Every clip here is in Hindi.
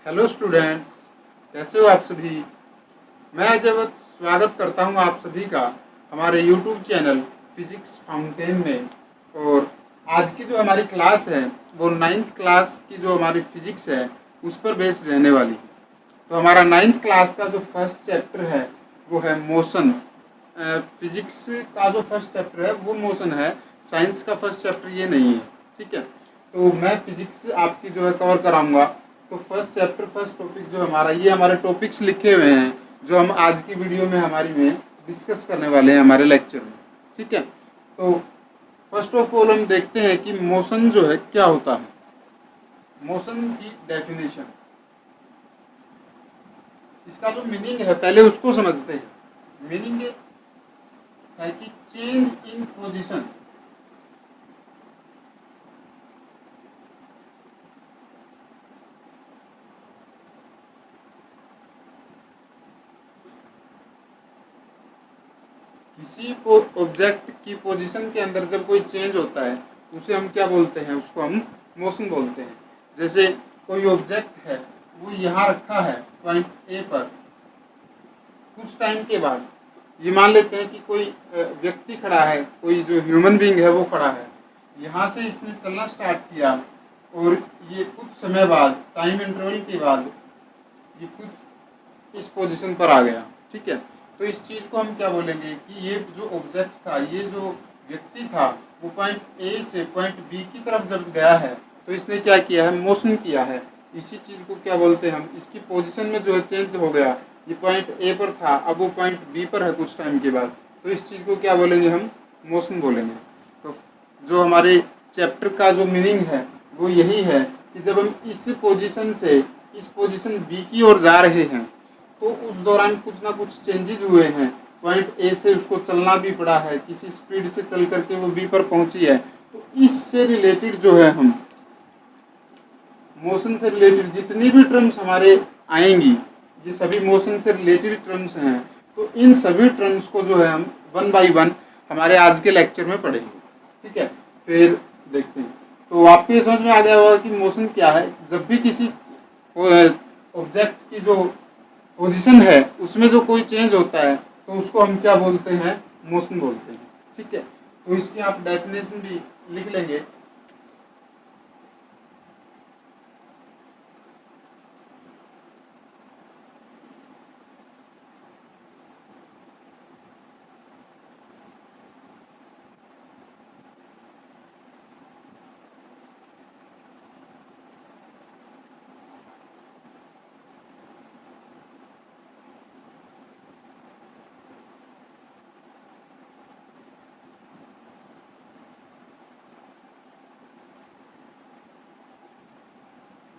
हेलो स्टूडेंट्स, कैसे हो आप सभी। मैं अजय वत्स स्वागत करता हूं आप सभी का हमारे यूट्यूब चैनल फिजिक्स फाउंटेन में। और आज की जो हमारी क्लास है वो 9th क्लास की जो हमारी फिजिक्स है उस पर बेस्ड रहने वाली है। तो हमारा 9th क्लास का जो फर्स्ट चैप्टर है वो है मोशन। फिजिक्स का जो फर्स्ट चैप्टर है वो मोशन है, साइंस का फर्स्ट चैप्टर ये नहीं है। ठीक है, तो मैं फिजिक्स आपकी जो है कवर कराऊंगा। तो फर्स्ट चैप्टर फर्स्ट टॉपिक जो हमारा, ये हमारे टॉपिक्स लिखे हुए हैं जो हम आज की वीडियो में हमारी में डिस्कस करने वाले हैं हमारे लेक्चर में। ठीक है, तो फर्स्ट ऑफ ऑल हम देखते हैं कि मोशन जो है क्या होता है। मोशन की डेफिनेशन, इसका जो मीनिंग है पहले उसको समझते हैं। मीनिंग है कि चेंज इन पोजीशन, किसी ऑब्जेक्ट की पोजीशन के अंदर जब कोई चेंज होता है उसे हम क्या बोलते हैं, उसको हम मोशन बोलते हैं। जैसे कोई ऑब्जेक्ट है वो यहाँ रखा है पॉइंट ए पर, कुछ टाइम के बाद ये मान लेते हैं कि कोई व्यक्ति खड़ा है, कोई जो ह्यूमन बीइंग है वो खड़ा है, यहाँ से इसने चलना स्टार्ट किया और ये कुछ समय बाद टाइम इंटरवल के बाद ये कुछ इस पोजीशन पर आ गया। ठीक है, तो इस चीज़ को हम क्या बोलेंगे कि ये जो ऑब्जेक्ट था, ये जो व्यक्ति था, वो पॉइंट ए से पॉइंट बी की तरफ जब गया है तो इसने क्या किया है, मोशन किया है। इसी चीज़ को क्या बोलते हैं हम, इसकी पोजीशन में जो है चेंज हो गया। ये पॉइंट ए पर था, अब वो पॉइंट बी पर है कुछ टाइम के बाद, तो इस चीज़ को क्या बोलेंगे, हम मोशन बोलेंगे। तो जो हमारे चैप्टर का जो मीनिंग है वो यही है कि जब हम इस पोजीशन से इस पोजीशन बी की ओर जा रहे हैं तो उस दौरान कुछ ना कुछ चेंजेस हुए हैं। पॉइंट ए से उसको चलना भी पड़ा है, किसी स्पीड से चल करके वो बी पर पहुंची है। तो इससे रिलेटेड जो है, हम मोशन से रिलेटेड जितनी भी टर्म्स हमारे आएंगी, ये सभी मोशन से रिलेटेड टर्म्स हैं। तो इन सभी टर्म्स को जो है हम 1 बाय 1 हमारे आज के लेक्चर में पढ़ेंगे। ठीक है, फिर देखते हैं। तो आपको ये समझ में आ गया होगा कि मोशन क्या है। जब भी किसी ऑब्जेक्ट की जो पोजीशन है उसमें जो कोई चेंज होता है तो उसको हम क्या बोलते हैं, मोशन बोलते हैं। ठीक है, तो इसकी आप डेफिनेशन भी लिख लेंगे।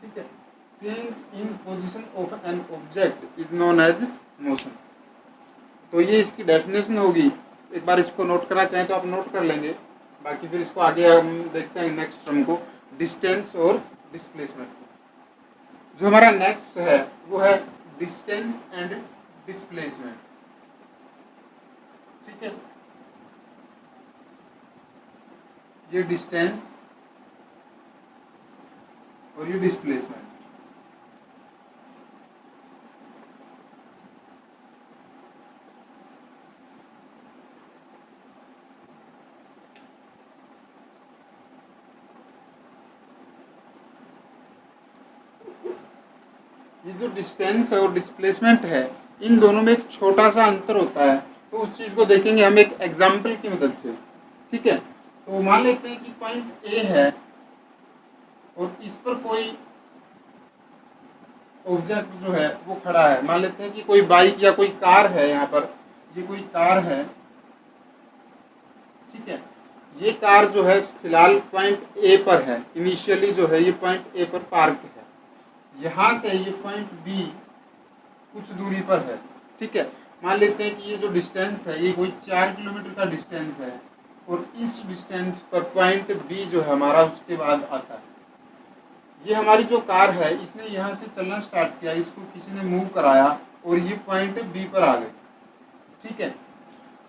ठीक है, change in position of an object is known as motion. तो ये इसकी डेफिनेशन होगी। एक बार इसको नोट करना चाहें तो आप नोट कर लेंगे, बाकी फिर इसको आगे हम देखते हैं नेक्स्ट टर्म को, डिस्टेंस और डिस्प्लेसमेंट। जो हमारा नेक्स्ट है वो है डिस्टेंस एंड डिस्प्लेसमेंट। ठीक है, ये डिस्टेंस और ये डिस्प्लेसमेंट। ये जो डिस्टेंस और डिस्प्लेसमेंट है, इन दोनों में एक छोटा सा अंतर होता है। तो उस चीज को देखेंगे हम एक एग्जाम्पल की मदद से। ठीक है, तो मान लेते हैं कि पॉइंट ए है और इस पर कोई ऑब्जेक्ट जो है वो खड़ा है। मान लेते हैं कि कोई बाइक या कोई कार है, यहाँ पर ये कोई कार है। ठीक है, ये कार जो है फिलहाल पॉइंट ए पर है, इनिशियली जो है ये पॉइंट ए पर पार्क है। यहाँ से ये पॉइंट बी कुछ दूरी पर है। ठीक है, मान लेते हैं कि ये जो डिस्टेंस है ये कोई 4 किलोमीटर का डिस्टेंस है और इस डिस्टेंस पर पॉइंट बी जो है हमारा उसके बाद आता है। ये हमारी जो कार है इसने यहाँ से चलना स्टार्ट किया, इसको किसी ने मूव कराया और ये पॉइंट बी पर आ गए। ठीक है,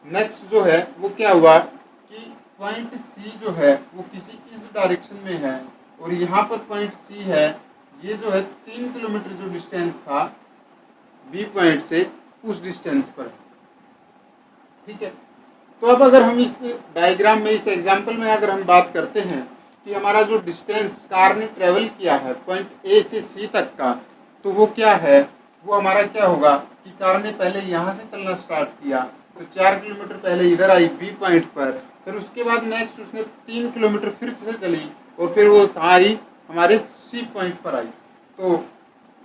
नेक्स्ट जो है वो क्या हुआ कि पॉइंट सी जो है वो किसी इस डायरेक्शन में है और यहाँ पर पॉइंट सी है, ये जो है 3 किलोमीटर जो डिस्टेंस था बी पॉइंट से, उस डिस्टेंस पर है। ठीक है, तो अब अगर हम इस डायग्राम में, इस एग्जाम्पल में अगर हम बात करते हैं कि हमारा जो डिस्टेंस कार ने ट्रेवल किया है पॉइंट ए से सी तक का, तो वो क्या है, वो हमारा क्या होगा कि कार ने पहले यहाँ से चलना स्टार्ट किया, तो 4 किलोमीटर पहले इधर आई बी पॉइंट पर, फिर उसके बाद नेक्स्ट उसने 3 किलोमीटर फिर से चली और फिर वो कहाँ आई, हमारे सी पॉइंट पर आई। तो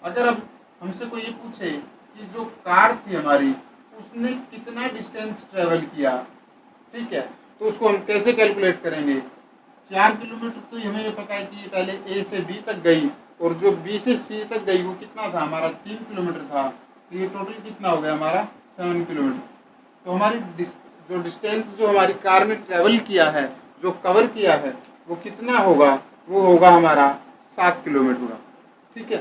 अगर अब हमसे कोई ये पूछे कि जो कार थी हमारी, उसने कितना डिस्टेंस ट्रेवल किया, ठीक है, तो उसको हम कैसे कैलकुलेट करेंगे। 4 किलोमीटर तो हमें ये पता है कि ये पहले ए से बी तक गई, और जो बी से सी तक गई वो कितना था, हमारा 3 किलोमीटर था, तो ये टोटल कितना हो गया हमारा 7 किलोमीटर। तो हमारी जो डिस्टेंस जो हमारी कार ने ट्रेवल किया है, जो कवर किया है, वो कितना होगा, वो होगा हमारा 7 किलोमीटर का। ठीक है,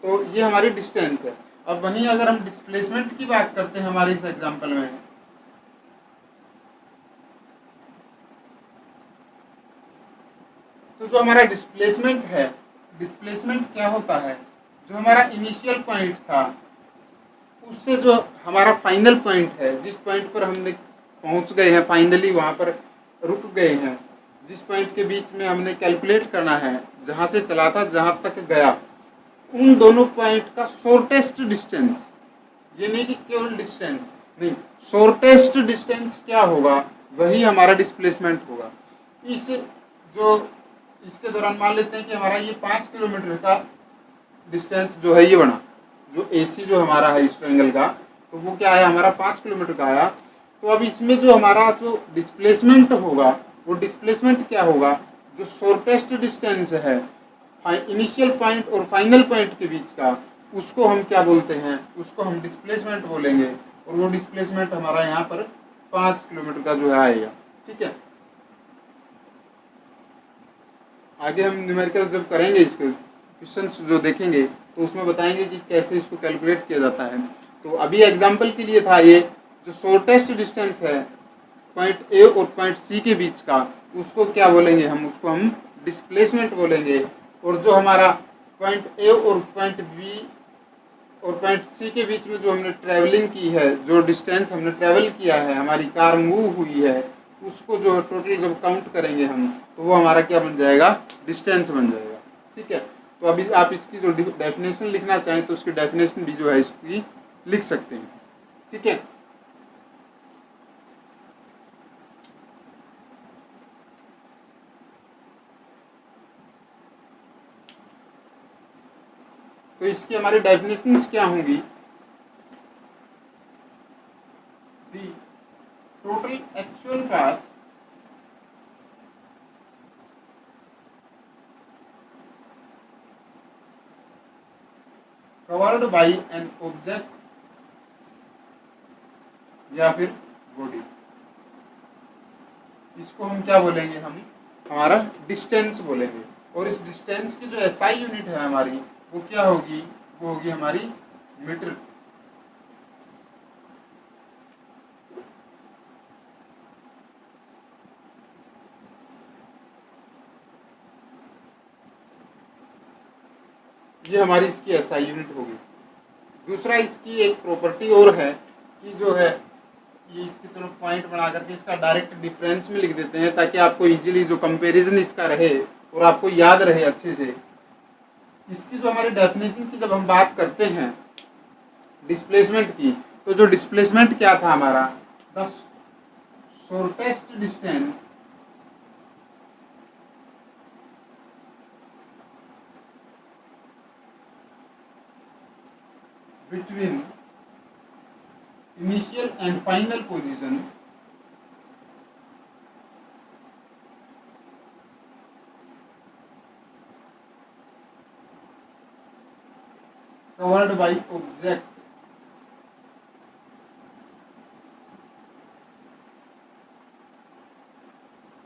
तो ये हमारी डिस्टेंस है। अब वहीं अगर हम डिस्प्लेसमेंट की बात करते हैं हमारे इस एग्जाम्पल में, तो जो हमारा डिस्प्लेसमेंट है, डिस्प्लेसमेंट क्या होता है, जो हमारा इनिशियल पॉइंट था उससे जो हमारा फाइनल पॉइंट है, जिस पॉइंट पर हमने पहुंच गए हैं, फाइनली वहां पर रुक गए हैं, जिस पॉइंट के बीच में हमने कैलकुलेट करना है, जहां से चला था जहां तक गया, उन दोनों पॉइंट का शॉर्टेस्ट डिस्टेंस, ये नहीं कि केवल डिस्टेंस नहीं, शॉर्टेस्ट डिस्टेंस क्या होगा, वही हमारा डिस्प्लेसमेंट होगा। इस जो इसके दौरान मान लेते हैं कि हमारा ये 5 किलोमीटर का डिस्टेंस जो है ये बना, जो एसी जो हमारा है इस ट्रायंगल का, तो वो क्या आया हमारा 5 किलोमीटर का आया। तो अब इसमें जो हमारा जो डिस्प्लेसमेंट होगा, वो डिस्प्लेसमेंट क्या होगा, जो शॉर्टेस्ट डिस्टेंस है इनिशियल पॉइंट और फाइनल पॉइंट के बीच का, उसको हम क्या बोलते हैं, उसको हम डिस्प्लेसमेंट बोलेंगे, और वो डिस्प्लेसमेंट हमारा यहाँ पर 5 किलोमीटर का जो है आएगा। ठीक है, आगे हम न्यूमेरिकल जब करेंगे, इसके क्वेश्चंस जो देखेंगे तो उसमें बताएंगे कि कैसे इसको कैलकुलेट किया जाता है। तो अभी एग्जांपल के लिए था ये, जो शॉर्टेस्ट डिस्टेंस है पॉइंट ए और पॉइंट सी के बीच का, उसको क्या बोलेंगे हम, उसको हम डिस्प्लेसमेंट बोलेंगे। और जो हमारा पॉइंट ए और पॉइंट बी और पॉइंट सी के बीच में जो हमने ट्रैवलिंग की है, जो डिस्टेंस हमने ट्रैवल किया है, हमारी कार मूव हुई है, उसको जो टोटल जब काउंट करेंगे हम, तो वो हमारा क्या बन जाएगा, डिस्टेंस बन जाएगा। ठीक है, तो अभी आप इसकी जो डेफिनेशन लिखना चाहें तो उसकी डेफिनेशन भी जो है इसकी लिख सकते हैं। ठीक है, तो इसकी हमारी डेफिनेशंस क्या होंगी, दी total actual path covered by an object या फिर बॉडी, इसको हम क्या बोलेंगे, हम हमारा डिस्टेंस बोलेंगे। और इस डिस्टेंस की जो एसआई यूनिट है हमारी, वो क्या होगी, वो होगी हमारी मीटर। ये हमारी इसकी एसआई यूनिट होगी। दूसरा इसकी एक प्रॉपर्टी और है कि जो है ये इसके, चलो पॉइंट बना करके इसका डायरेक्ट डिफरेंस में लिख देते हैं, ताकि आपको इजीली जो कंपैरिजन इसका रहे और आपको याद रहे अच्छे से। इसकी जो हमारी डेफिनेशन की जब हम बात करते हैं डिस्प्लेसमेंट की, तो जो डिस्प्लेसमेंट क्या था हमारा, the shortest distance between initial and final position covered by object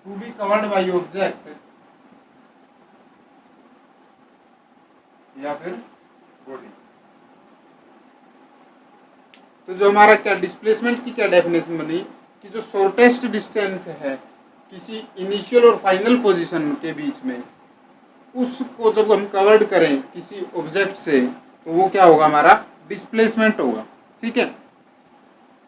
to be covered by object या फिर बॉडी। तो जो हमारा क्या डिस्प्लेसमेंट की क्या डेफिनेशन बनी कि जो शॉर्टेस्ट डिस्टेंस है किसी इनिशियल और फाइनल पोजीशन के बीच में, उसको जब हम कवर्ड करें किसी ऑब्जेक्ट से तो वो क्या होगा, हमारा डिस्प्लेसमेंट होगा। ठीक है,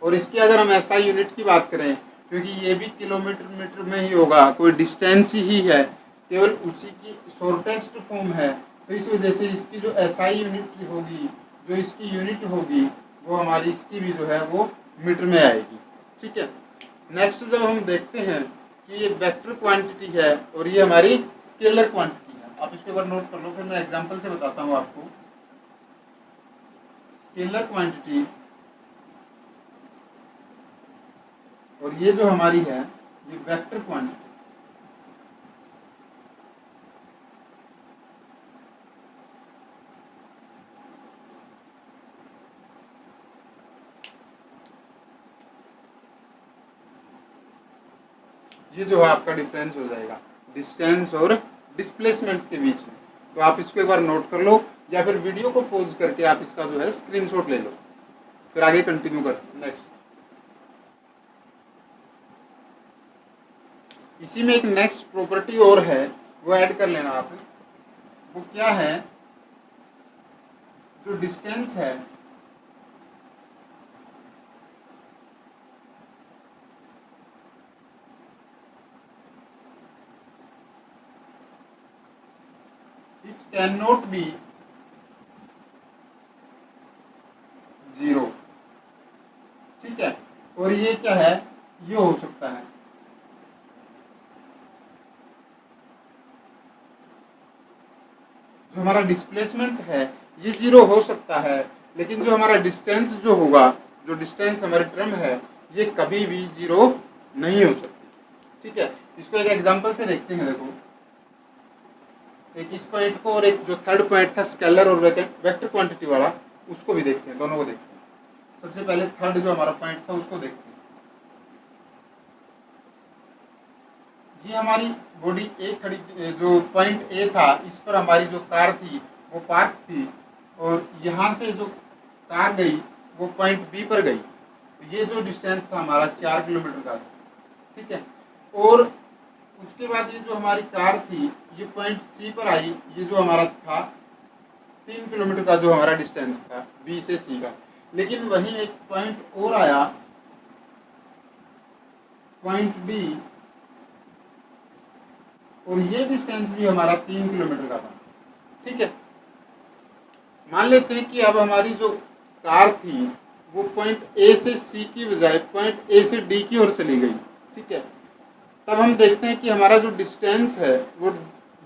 और इसकी अगर हम एसआई यूनिट की बात करें, क्योंकि ये भी किलोमीटर मीटर में ही होगा, कोई डिस्टेंस ही है, केवल उसी की शॉर्टेस्ट फॉर्म है, तो इस वजह से इसकी जो एसआई यूनिट होगी, जो इसकी यूनिट होगी, वो हमारी इसकी भी जो है वो मीटर में आएगी। ठीक है, नेक्स्ट जब हम देखते हैं कि ये वेक्टर क्वांटिटी है और ये हमारी स्केलर क्वांटिटी है, आप इसके बार नोट कर लो, फिर मैं एग्जांपल से बताता हूँ आपको। स्केलर क्वांटिटी और ये जो हमारी है ये वेक्टर क्वांटिटी। ये जो है आपका डिफरेंस हो जाएगा डिस्टेंस और डिस्प्लेसमेंट के बीच में। तो आप इसको एक बार नोट कर लो, या फिर वीडियो को पॉज करके आप इसका जो है स्क्रीनशॉट ले लो, फिर आगे कंटिन्यू करते हैं। नेक्स्ट, इसी में एक नेक्स्ट प्रॉपर्टी और है, वो ऐड कर लेना आप। वो क्या है, जो डिस्टेंस है इट कैन नॉट बी 0। ठीक है, और ये क्या है, ये हो सकता है। जो हमारा डिस्प्लेसमेंट है ये 0 हो सकता है, लेकिन जो हमारा डिस्टेंस जो होगा, जो डिस्टेंस हमारी टर्म है, ये कभी भी 0 नहीं हो सकती। ठीक है, इसको एक एग्जांपल से देखते हैं। देखो, एक इस पॉइंट को और एक जो थर्ड पॉइंट था स्केलर और वेक्टर क्वांटिटी वाला, उसको भी देखते हैं, दोनों को देखते हैं। सबसे पहले थर्ड जो हमारा पॉइंट था उसको देखते हैं। ये हमारी बॉडी ए खड़ी, जो पॉइंट ए था, इस पर हमारी जो कार थी वो पार्क थी, और यहाँ से जो कार गई वो पॉइंट बी पर गई। ये जो डिस्टेंस था हमारा 4 किलोमीटर का था। ठीक है, और उसके बाद ये जो हमारी कार थी ये पॉइंट सी पर आई, ये जो हमारा था 3 किलोमीटर का जो हमारा डिस्टेंस था बी से सी का। लेकिन वहीं एक पॉइंट और आया, पॉइंट डी, और ये डिस्टेंस भी हमारा 3 किलोमीटर का था। ठीक है, मान लेते हैं कि अब हमारी जो कार थी वो पॉइंट ए से सी की बजाय पॉइंट ए से डी की ओर चली गई। ठीक है, तब हम देखते हैं कि हमारा जो डिस्टेंस है वो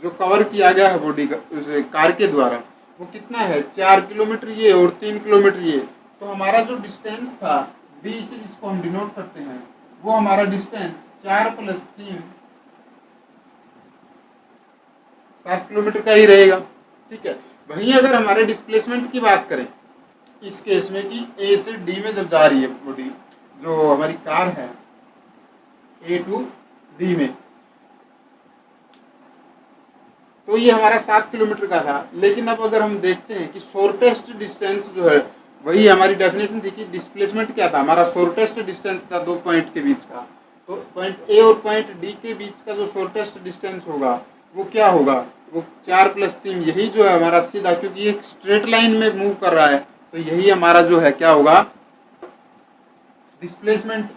जो कवर किया गया है बॉडी कार के द्वारा, वो कितना है, 4 किलोमीटर ये और 3 किलोमीटर ये। तो हमारा जो डिस्टेंस था डी से, जिसको हम डिनोट करते हैं, वो हमारा डिस्टेंस 4 + 3 7 किलोमीटर का ही रहेगा। ठीक है, वहीं अगर हमारे डिस्प्लेसमेंट की बात करें इस केस में कि ए से डी में जब जा रही है बॉडी, जो हमारी कार है ए टू डी में, तो ये हमारा 7 किलोमीटर का था। लेकिन अब अगर हम देखते हैं कि शॉर्टेस्ट डिस्टेंस जो है, वही हमारी डेफिनेशन थी कि डिस्प्लेसमेंट क्या था, हमारा शॉर्टेस्ट डिस्टेंस था 2 पॉइंट के बीच का। तो पॉइंट ए और पॉइंट डी के बीच का जो शॉर्टेस्ट डिस्टेंस होगा वो क्या होगा, वो 4 + 3, यही जो है हमारा सीधा, क्योंकि ये स्ट्रेट लाइन में मूव कर रहा है, तो यही हमारा जो है क्या होगा, डिस्प्लेसमेंट,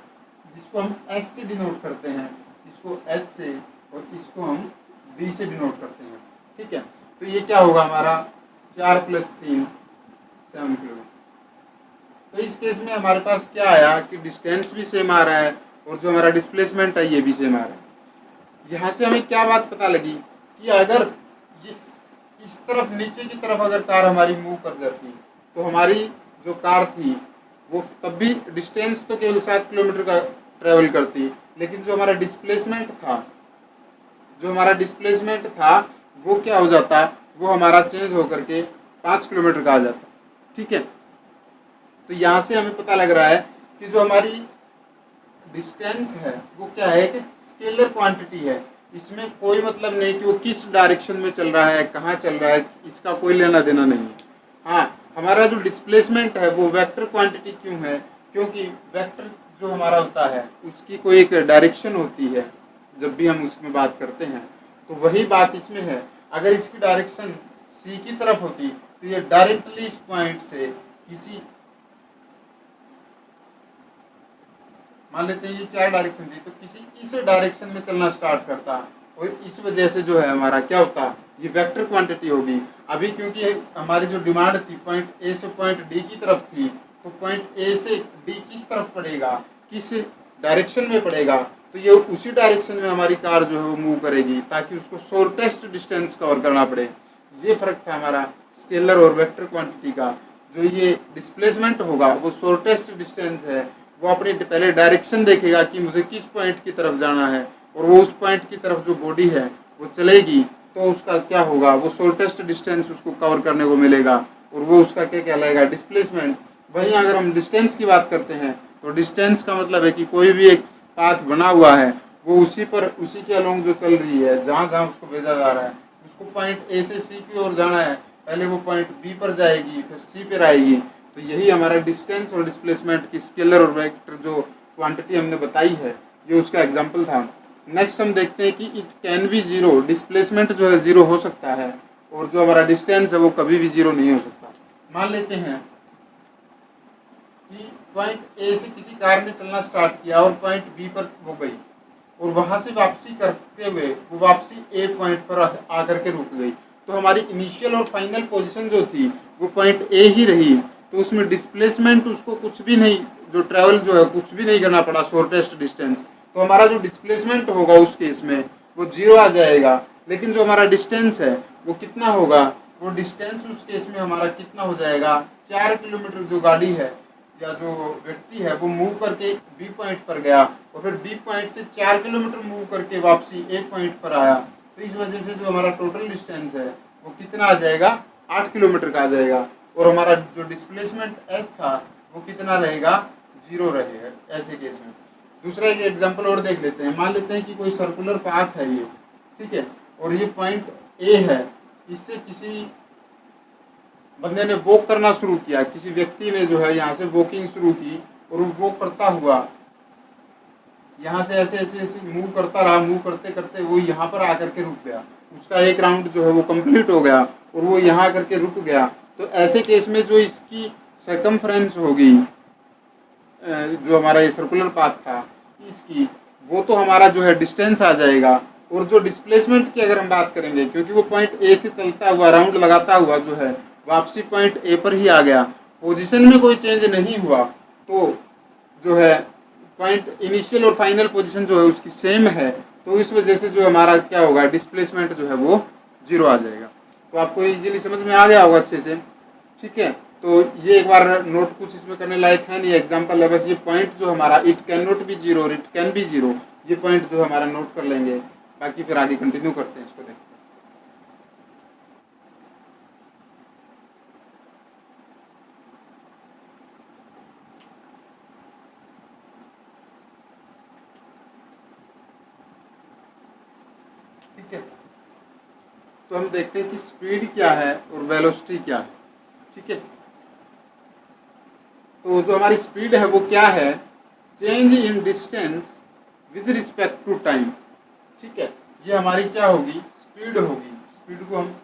जिसको हम एस से डिनोट करते हैं, इसको एस से और इसको हम डी से डिनोट करते हैं। ठीक है, तो ये क्या होगा हमारा 4 + 3 7 किलोमीटर। तो इस केस में हमारे पास क्या आया कि डिस्टेंस भी सेम आ रहा है और जो हमारा डिस्प्लेसमेंट है ये भी सेम आ रहा है। यहाँ से हमें क्या बात पता लगी कि अगर इस तरफ नीचे की तरफ अगर कार हमारी मूव कर जाती तो हमारी जो कार थी वो तब भी डिस्टेंस तो केवल 7 किलोमीटर का ट्रेवल करती, लेकिन जो हमारा डिस्प्लेसमेंट था वो क्या हो जाता, वो हमारा चेंज होकर के 5 किलोमीटर का आ जाता। ठीक है, तो यहाँ से हमें पता लग रहा है कि जो हमारी डिस्टेंस है वो क्या है, कि स्केलर क्वांटिटी है। इसमें कोई मतलब नहीं कि वो किस डायरेक्शन में चल रहा है, कहाँ चल रहा है, इसका कोई लेना देना नहीं है। हाँ, हमारा जो डिस्प्लेसमेंट है वो वेक्टर क्वांटिटी क्यों है, क्योंकि वेक्टर जो हमारा होता है उसकी कोई एक डायरेक्शन होती है, जब भी हम उसमें बात करते हैं तो वही बात इसमें है। अगर इसकी डायरेक्शन सी की तरफ होती तो ये डायरेक्टली इस पॉइंट से किसी, मान लेते हैं ये 4 डायरेक्शन थी, तो किसी इस डायरेक्शन में चलना स्टार्ट करता, और इस वजह से जो है हमारा क्या होता, ये वेक्टर क्वांटिटी होगी। अभी क्योंकि हमारी जो डिमांड थी पॉइंट ए से पॉइंट डी की तरफ थी, तो पॉइंट ए से डी किस तरफ पड़ेगा, किस डायरेक्शन में पड़ेगा, तो ये उसी डायरेक्शन में हमारी कार जो है वो मूव करेगी, ताकि उसको शॉर्टेस्ट डिस्टेंस कवर करना पड़े। ये फर्क था हमारा स्केलर और वेक्टर क्वांटिटी का। जो ये डिस्प्लेसमेंट होगा वो शॉर्टेस्ट डिस्टेंस है, वो अपनी पहले डायरेक्शन देखेगा कि मुझे किस पॉइंट की तरफ जाना है, और वो उस पॉइंट की तरफ जो बॉडी है वो चलेगी, तो उसका क्या होगा, वो शॉर्टेस्ट डिस्टेंस उसको कवर करने को मिलेगा, और वो उसका क्या कहलाएगा, डिस्प्लेसमेंट। वहीं अगर हम डिस्टेंस की बात करते हैं, तो डिस्टेंस का मतलब है कि कोई भी एक पाथ बना हुआ है, वो उसी के अलोंग जो चल रही है, जहाँ जहाँ उसको भेजा जा रहा है, उसको पॉइंट ए से सी की ओर जाना है, पहले वो पॉइंट बी पर जाएगी, फिर सी पर आएगी। तो यही हमारा डिस्टेंस और डिस्प्लेसमेंट की स्केलर और वेक्टर जो क्वांटिटी हमने बताई है, ये उसका एग्जांपल था। नेक्स्ट हम देखते हैं कि it can be zero, displacement जो है जीरो हो सकता है, और जो हमारा डिस्टेंस है वो कभी भी जीरो नहीं हो सकता। मान लेते हैं कि पॉइंट ए से किसी कार ने चलना स्टार्ट किया और पॉइंट बी पर वो गई, और वहां से वापसी करते हुए वो वापसी ए पॉइंट पर आकर के रुक गई, तो हमारी इनिशियल और फाइनल पोजीशन जो थी वो पॉइंट ए ही रही, तो उसमें डिस्प्लेसमेंट उसको कुछ भी नहीं, जो ट्रैवल जो है कुछ भी नहीं करना पड़ा, शॉर्टेस्ट डिस्टेंस, तो हमारा जो डिस्प्लेसमेंट होगा उस केस में वो जीरो आ जाएगा। लेकिन जो हमारा डिस्टेंस है वो कितना होगा, वो डिस्टेंस उस केस में हमारा कितना हो जाएगा, 4 किलोमीटर जो गाड़ी है या जो व्यक्ति है वो मूव करके बी पॉइंट पर गया, और फिर बी पॉइंट से 4 किलोमीटर मूव करके वापसी ए पॉइंट पर आया, तो इस वजह से जो हमारा टोटल डिस्टेंस है वो कितना आ जाएगा, 8 किलोमीटर का आ जाएगा, और हमारा जो डिस्प्लेसमेंट एस था वो कितना रहेगा, जीरो रहेगा ऐसे केस में। दूसरा एक एग्जांपल और देख लेते हैं। मान लेते हैं कि कोई सर्कुलर पाथ है ये, ठीक है, और ये पॉइंट ए है, इससे किसी बंदे ने वॉक करना शुरू किया, किसी व्यक्ति ने जो है यहाँ से वॉकिंग शुरू की, और वो वॉक करता हुआ यहाँ से ऐसे ऐसे ऐसे मूव करता रहा, मूव करते करते वो यहाँ पर आकर के रुक गया, उसका एक राउंड जो है वो कंप्लीट हो गया, और वो यहाँ आकर के रुक गया। तो ऐसे केस में जो इसकी सर्कमफ्रेंस होगी, जो हमारा ये सर्कुलर पाथ था इसकी, वो तो हमारा जो है डिस्टेंस आ जाएगा। और जो डिस्प्लेसमेंट की अगर हम बात करेंगे, क्योंकि वो पॉइंट ए से चलता हुआ राउंड लगाता हुआ जो है वापसी पॉइंट ए पर ही आ गया, पोजीशन में कोई चेंज नहीं हुआ, तो जो है पॉइंट इनिशियल और फाइनल पोजीशन जो है उसकी सेम है, तो इस वजह से जो हमारा क्या होगा, डिस्प्लेसमेंट जो है वो जीरो आ जाएगा। तो आपको इजीली समझ में आ गया होगा अच्छे से, ठीक है। तो ये एक बार नोट, कुछ इसमें करने लायक है नहीं, एग्जांपल है बस। ये पॉइंट जो हमारा it can not be zero और इट कैन बी जीरो, ये पॉइंट जो हमारा नोट कर लेंगे, बाकी फिर आगे कंटिन्यू करते हैं इसको देखते हैं। ठीक है, तो हम देखते हैं कि स्पीड क्या है और वेलोसिटी क्या है, ठीक है। तो जो हमारी स्पीड है वो क्या है, change in distance with respect to time, ठीक है। ये हमारी क्या होगी, स्पीड होगी। स्पीड को हम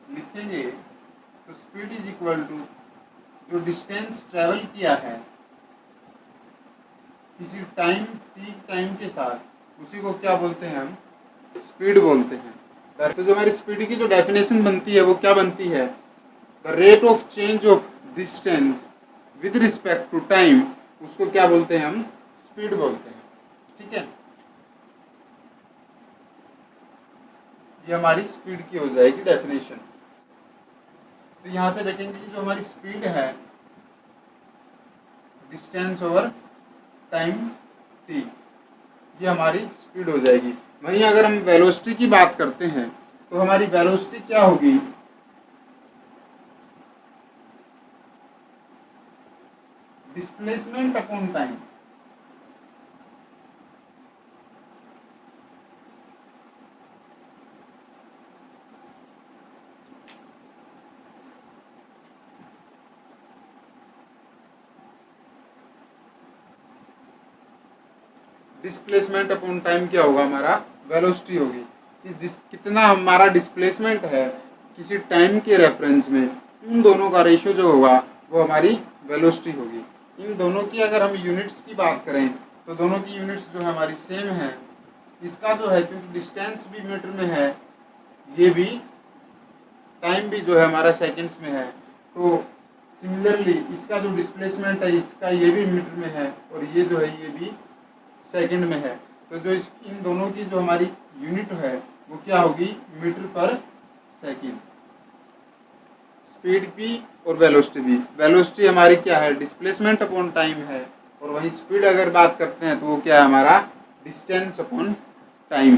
लिखेंगे तो स्पीड इज इक्वल टू जो डिस्टेंस ट्रेवल किया है किसी टाइम टी टाइम के साथ, उसी को क्या बोलते हैं हम, स्पीड बोलते हैं। तो जो हमारी स्पीड की जो डेफिनेशन बनती है वो क्या बनती है, the rate of change of distance with respect to time, उसको क्या बोलते हैं हम, स्पीड बोलते हैं, ठीक है। ये हमारी स्पीड की हो जाएगी डेफिनेशन। तो यहां से देखेंगे कि जो हमारी स्पीड है, डिस्टेंस ओवर टाइम टी, ये हमारी स्पीड हो जाएगी। वहीं अगर हम वेलोसिटी की बात करते हैं, तो हमारी वेलोसिटी क्या होगी, displacement upon time. Displacement upon time क्या होगा, हमारा वेलोसिटी होगी। कि कितना हमारा डिस्प्लेसमेंट है किसी टाइम के रेफरेंस में, उन दोनों का रेशियो जो होगा वो हमारी वेलोसिटी होगी। इन दोनों की अगर हम यूनिट्स की बात करें तो दोनों की यूनिट्स जो है हमारी सेम है। इसका जो है क्योंकि डिस्टेंस भी मीटर में है, ये भी टाइम भी जो है हमारा सेकंड्स में है, तो सिमिलरली इसका जो डिस्प्लेसमेंट है इसका ये भी मीटर में है और ये जो है ये भी सेकंड में है। तो जो इन दोनों की जो हमारी यूनिट है वो क्या होगी, मीटर पर सेकंड। स्पीड p और वेलोसिटी v। वेलोसिटी हमारी क्या है, डिस्प्लेसमेंट अपॉन टाइम है, और वही स्पीड अगर बात करते हैं तो वो क्या है हमारा डिस्टेंस अपॉन टाइम।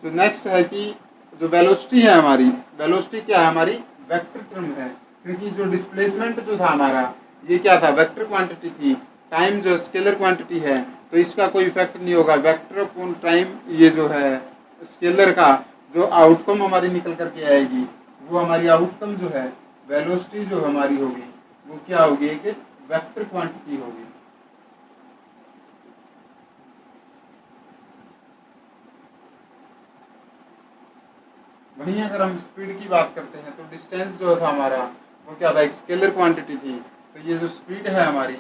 तो नेक्स्ट है कि जो वेलोसिटी है हमारी, वेलोसिटी क्या है हमारी वेक्टर टर्म है, क्योंकि जो डिस्प्लेसमेंट जो था हमारा ये क्या था, वेक्टर क्वांटिटी थी। टाइम जो स्केलर क्वांटिटी है तो इसका कोई इफेक्ट नहीं होगा। वेक्टर अपॉन टाइम, ये जो है स्केलर का जो आउटकम हमारी निकल करके आएगी वो हमारी आउटकम जो है वेलोसिटी जो हमारी होगी वो क्या होगी, एक वेक्टर क्वांटिटी होगी। वहीं अगर हम स्पीड की बात करते हैं तो डिस्टेंस जो था हमारा वो क्या था, एक स्केलर क्वांटिटी थी। तो ये जो स्पीड है हमारी,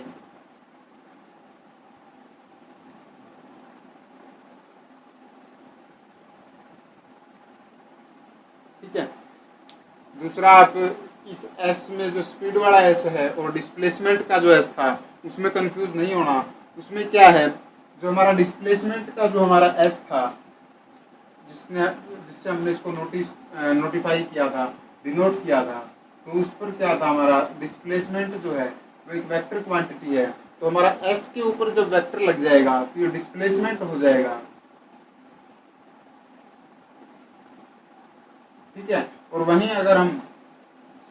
ठीक है। दूसरा, आप इस एस में जो स्पीड वाला एस है और डिस्प्लेसमेंट का जो एस था उसमें कंफ्यूज नहीं होना। उसमें क्या है, जो हमारा डिस्प्लेसमेंट का जो हमारा एस था जिससे हमने इसको नोटिफाई किया था, डिनोट किया था, तो उस पर क्या था हमारा डिस्प्लेसमेंट जो है वो एक वेक्टर क्वांटिटी है। तो हमारा एस के ऊपर जब वेक्टर लग जाएगा तो ये डिस्प्लेसमेंट हो जाएगा, ठीक है। और वहीं अगर हम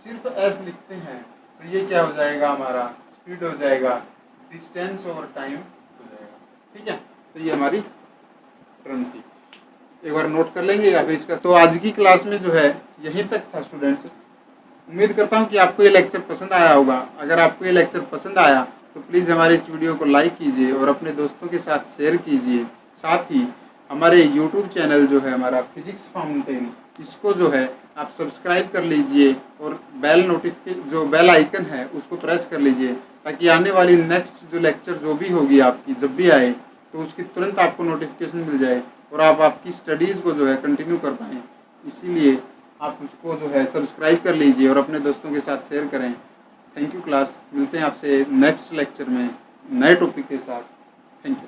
सिर्फ एस लिखते हैं तो ये क्या हो जाएगा, हमारा स्पीड हो जाएगा, डिस्टेंस ओवर टाइम हो जाएगा, ठीक है। तो ये हमारी टर्म थी, एक बार नोट कर लेंगे या फिर इसका। तो आज की क्लास में जो है यहीं तक था स्टूडेंट्स। उम्मीद करता हूँ कि आपको ये लेक्चर पसंद आया होगा। अगर आपको ये लेक्चर पसंद आया तो प्लीज़ हमारे इस वीडियो को लाइक कीजिए और अपने दोस्तों के साथ शेयर कीजिए। साथ ही हमारे यूट्यूब चैनल जो है हमारा फिजिक्स फाउंटेन, इसको जो है आप सब्सक्राइब कर लीजिए और जो बेल आइकन है उसको प्रेस कर लीजिए, ताकि आने वाली नेक्स्ट जो लेक्चर जो भी होगी आपकी जब भी आए तो उसकी तुरंत आपको नोटिफिकेशन मिल जाए और आप आपकी स्टडीज़ को जो है कंटिन्यू कर पाएँ। इसीलिए आप उसको जो है सब्सक्राइब कर लीजिए और अपने दोस्तों के साथ शेयर करें। थैंक यू क्लास, मिलते हैं आपसे नेक्स्ट लेक्चर में नए टॉपिक के साथ। Thank you.